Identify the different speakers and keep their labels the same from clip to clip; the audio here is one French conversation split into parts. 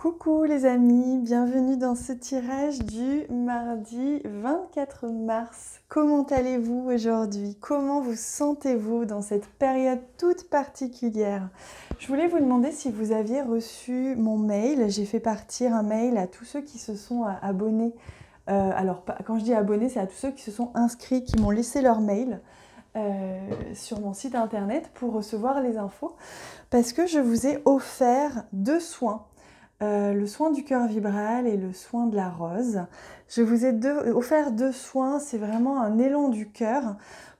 Speaker 1: Coucou les amis, bienvenue dans ce tirage du mardi 24 mars. Comment allez-vous aujourd'hui? Comment vous sentez-vous dans cette période toute particulière? Je voulais vous demander si vous aviez reçu mon mail. J'ai fait partir un mail à tous ceux qui se sont abonnés. Alors quand je dis abonnés, c'est à tous ceux qui se sont inscrits, qui m'ont laissé leur mail sur mon site internet pour recevoir les infos. Parce que je vous ai offert 2 soins. Le soin du cœur vibral et le soin de la rose. Je vous ai offert 2 soins, c'est vraiment un élan du cœur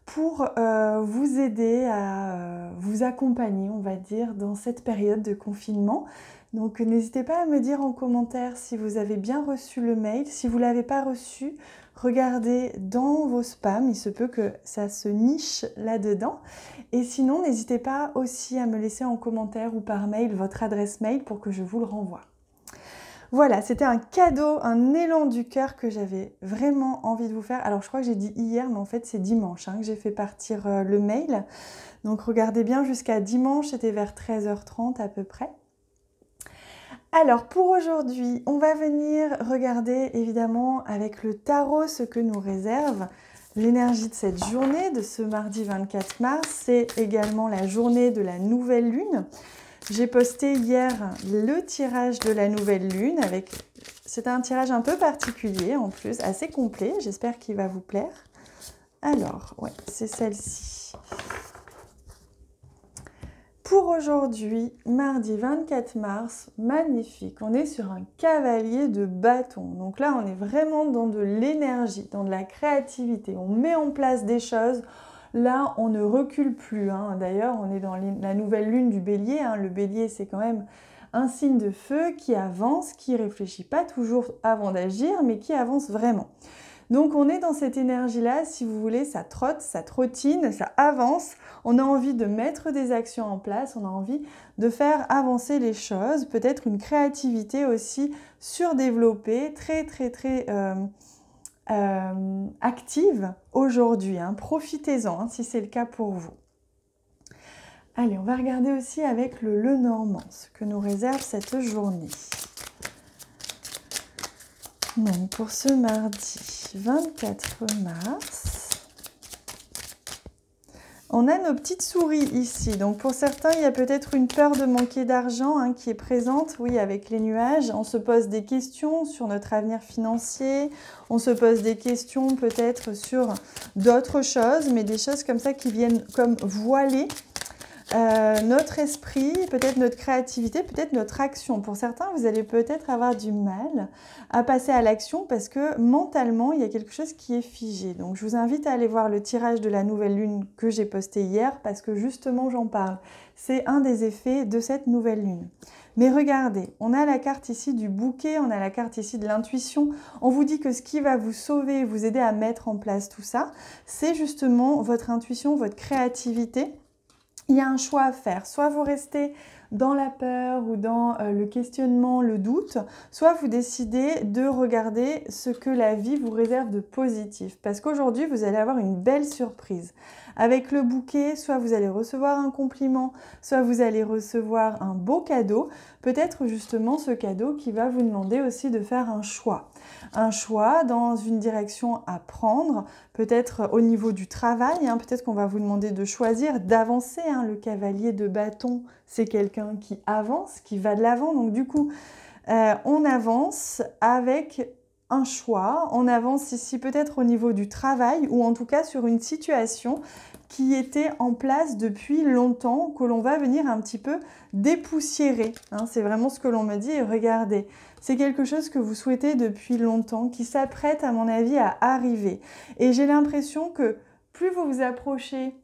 Speaker 1: pour vous aider à vous accompagner, on va dire, dans cette période de confinement. Donc n'hésitez pas à me dire en commentaire si vous avez bien reçu le mail. Si vous ne l'avez pas reçu, regardez dans vos spams, il se peut que ça se niche là-dedans. Et sinon, n'hésitez pas aussi à me laisser en commentaire ou par mail votre adresse mail pour que je vous le renvoie. Voilà, c'était un cadeau, un élan du cœur que j'avais vraiment envie de vous faire. Alors je crois que j'ai dit hier, mais en fait c'est dimanche que j'ai fait partir le mail. Donc regardez bien jusqu'à dimanche, c'était vers 13h30 à peu près. Alors pour aujourd'hui, on va venir regarder évidemment avec le tarot ce que nous réserve l'énergie de cette journée, de ce mardi 24 mars. C'est également la journée de la nouvelle lune. J'ai posté hier le tirage de la nouvelle lune. C'est un tirage un peu particulier en plus, assez complet. J'espère qu'il va vous plaire. Alors, ouais, c'est celle-ci. Pour aujourd'hui, mardi 24 mars, magnifique. On est sur un cavalier de bâton. Donc là, on est vraiment dans de l'énergie, dans de la créativité. On met en place des choses. Là, on ne recule plus. D'ailleurs, on est dans la nouvelle lune du bélier. Le bélier, c'est quand même un signe de feu qui avance, qui ne réfléchit pas toujours avant d'agir, mais qui avance vraiment. Donc, on est dans cette énergie-là, si vous voulez, ça trotte, ça trottine, ça avance. On a envie de mettre des actions en place, on a envie de faire avancer les choses. Peut-être une créativité aussi surdéveloppée, très active aujourd'hui. Profitez-en si c'est le cas pour vous. Allez, on va regarder aussi avec le Lenormand ce que nous réserve cette journée. Donc pour ce mardi 24 mars, on a nos petites souris ici. Donc pour certains, il y a peut-être une peur de manquer d'argent qui est présente. Oui, avec les nuages, on se pose des questions sur notre avenir financier. On se pose des questions peut-être sur d'autres choses, mais des choses comme ça qui viennent comme voiler notre esprit, peut-être notre créativité, peut-être notre action. Pour certains, vous allez peut-être avoir du mal à passer à l'action parce que mentalement, il y a quelque chose qui est figé. Donc, je vous invite à aller voir le tirage de la nouvelle lune que j'ai posté hier parce que justement, j'en parle. C'est un des effets de cette nouvelle lune. Mais regardez, on a la carte ici du bouquet, on a la carte ici de l'intuition. On vous dit que ce qui va vous sauver, vous aider à mettre en place tout ça, c'est justement votre intuition, votre créativité. Il y a un choix à faire, soit vous restez dans la peur ou dans le questionnement, le doute, soit vous décidez de regarder ce que la vie vous réserve de positif. Parce qu'aujourd'hui, vous allez avoir une belle surprise. Avec le bouquet, soit vous allez recevoir un compliment, soit vous allez recevoir un beau cadeau. Peut-être justement ce cadeau qui va vous demander aussi de faire un choix. Un choix dans une direction à prendre, peut-être au niveau du travail, peut-être qu'on va vous demander de choisir, d'avancer. Le cavalier de bâton, c'est quelqu'un qui avance, qui va de l'avant. Donc du coup, on avance avec un choix. On avance ici peut-être au niveau du travail ou en tout cas sur une situation qui était en place depuis longtemps, que l'on va venir un petit peu dépoussiérer. C'est vraiment ce que l'on me dit. Et regardez, c'est quelque chose que vous souhaitez depuis longtemps, qui s'apprête à mon avis à arriver. Et j'ai l'impression que plus vous vous approchez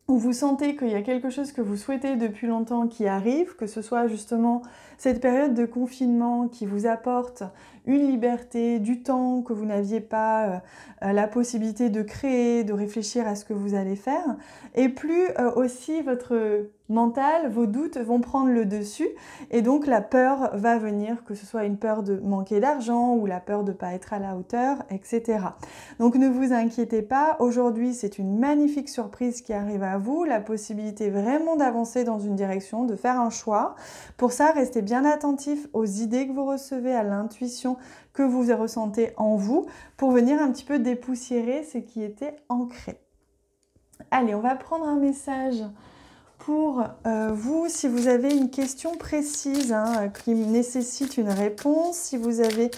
Speaker 1: où vous sentez qu'il y a quelque chose que vous souhaitez depuis longtemps qui arrive, que ce soit justement cette période de confinement qui vous apporte une liberté, du temps que vous n'aviez pas, la possibilité de créer, de réfléchir à ce que vous allez faire. Et plus aussi votre mental, vos doutes vont prendre le dessus et donc la peur va venir, que ce soit une peur de manquer d'argent ou la peur de ne pas être à la hauteur, etc. Donc ne vous inquiétez pas, aujourd'hui c'est une magnifique surprise qui arrive à vous, la possibilité vraiment d'avancer dans une direction, de faire un choix. Pour ça, restez bien attentif aux idées que vous recevez, à l'intuition que vous ressentez en vous, pour venir un petit peu dépoussiérer ce qui était ancré. Allez, on va prendre un message pour vous, si vous avez une question précise qui nécessite une réponse, si vous avez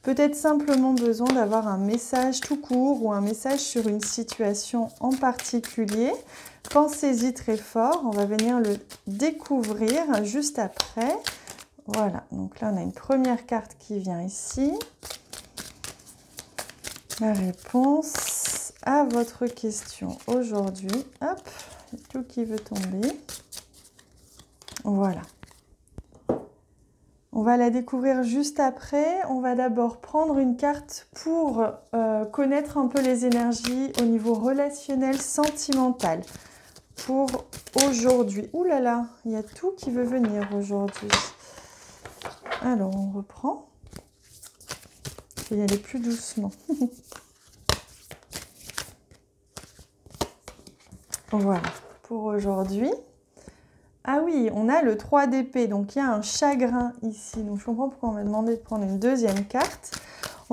Speaker 1: peut-être simplement besoin d'avoir un message tout court ou un message sur une situation en particulier, pensez-y très fort, on va venir le découvrir juste après. Voilà, donc là on a une première carte qui vient ici. La réponse à votre question aujourd'hui. Hop, tout qui veut tomber. Voilà. On va la découvrir juste après. On va d'abord prendre une carte pour connaître un peu les énergies au niveau relationnel, sentimental. Pour aujourd'hui. Ouh là là, il y a tout qui veut venir aujourd'hui. Alors, on reprend. Je vais y aller plus doucement. Voilà, pour aujourd'hui. Ah oui, on a le 3 d'épée, donc il y a un chagrin ici. Donc je comprends pourquoi on m'a demandé de prendre une deuxième carte.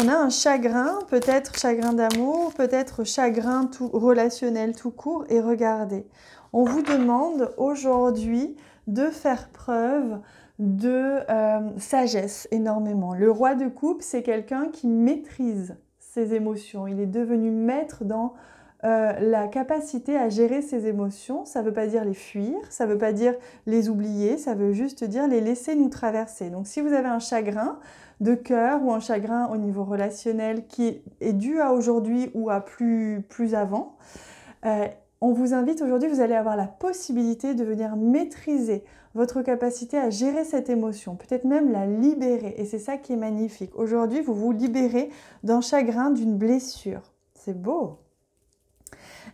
Speaker 1: On a un chagrin, peut-être chagrin d'amour, peut-être chagrin tout relationnel tout court. Et regardez, on vous demande aujourd'hui de faire preuve de sagesse énormément. Le roi de coupe, c'est quelqu'un qui maîtrise ses émotions. Il est devenu maître dans la capacité à gérer ses émotions. Ça ne veut pas dire les fuir, ça ne veut pas dire les oublier, ça veut juste dire les laisser nous traverser. Donc si vous avez un chagrin de cœur ou un chagrin au niveau relationnel qui est dû à aujourd'hui ou à plus avant, on vous invite aujourd'hui, vous allez avoir la possibilité de venir maîtriser votre capacité à gérer cette émotion, peut-être même la libérer. Et c'est ça qui est magnifique. Aujourd'hui, vous vous libérez d'un chagrin, d'une blessure. C'est beau.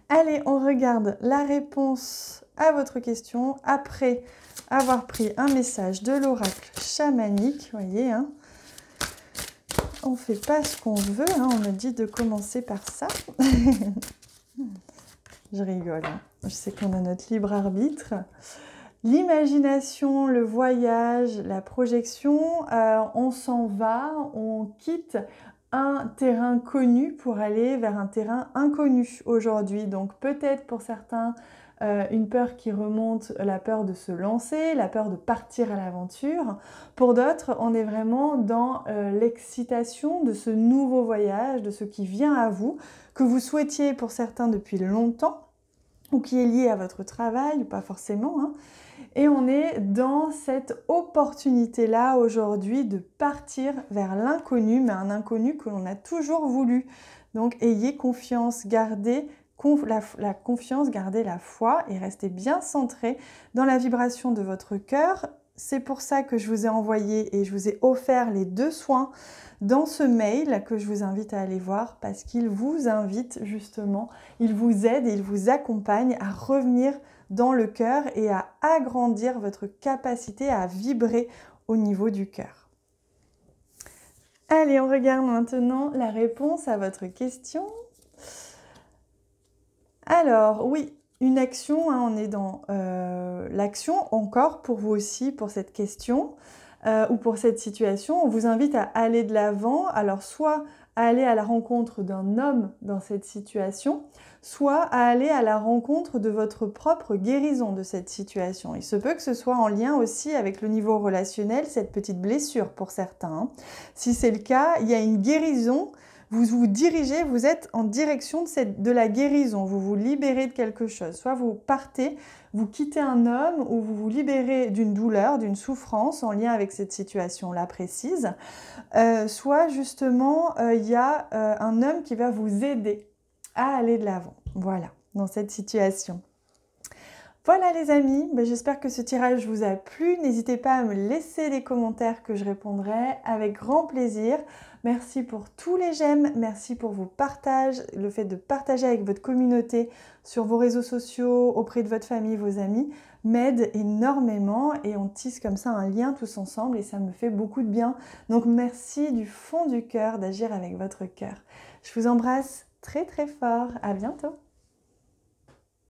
Speaker 1: Allez, on regarde la réponse à votre question après avoir pris un message de l'oracle chamanique. Vous voyez, on ne fait pas ce qu'on veut, on me dit de commencer par ça. Je rigole, je sais qu'on a notre libre arbitre. L'imagination, le voyage, la projection, on s'en va, on quitte un terrain connu pour aller vers un terrain inconnu aujourd'hui. Donc peut-être pour certains, une peur qui remonte, la peur de se lancer, la peur de partir à l'aventure. Pour d'autres, on est vraiment dans l'excitation de ce nouveau voyage, de ce qui vient à vous, que vous souhaitiez pour certains depuis longtemps, ou qui est lié à votre travail, ou pas forcément. Et on est dans cette opportunité-là aujourd'hui de partir vers l'inconnu, mais un inconnu que l'on a toujours voulu. Donc ayez confiance, gardez la confiance, gardez la foi et restez bien centré dans la vibration de votre cœur. C'est pour ça que je vous ai envoyé et je vous ai offert les 2 soins dans ce mail que je vous invite à aller voir parce qu'il vous invite justement, il vous aide et il vous accompagne à revenir dans le cœur et à agrandir votre capacité à vibrer au niveau du cœur. Allez, on regarde maintenant la réponse à votre question. Alors, oui, une action, on est dans l'action encore pour vous aussi, pour cette question ou pour cette situation. On vous invite à aller de l'avant, alors soit à aller à la rencontre d'un homme dans cette situation, soit à aller à la rencontre de votre propre guérison de cette situation. Il se peut que ce soit en lien aussi avec le niveau relationnel, cette petite blessure pour certains. Si c'est le cas, il y a une guérison. Vous vous dirigez, vous êtes en direction de la guérison, vous vous libérez de quelque chose. Soit vous partez, vous quittez un homme ou vous vous libérez d'une douleur, d'une souffrance en lien avec cette situation-là précise. Soit justement, il y a un homme qui va vous aider à aller de l'avant. Voilà, dans cette situation. Voilà les amis, j'espère que ce tirage vous a plu. N'hésitez pas à me laisser des commentaires que je répondrai avec grand plaisir. Merci pour tous les j'aime, merci pour vos partages, le fait de partager avec votre communauté sur vos réseaux sociaux, auprès de votre famille, vos amis, m'aide énormément et on tisse comme ça un lien tous ensemble et ça me fait beaucoup de bien. Donc merci du fond du cœur d'agir avec votre cœur. Je vous embrasse très très fort, à bientôt.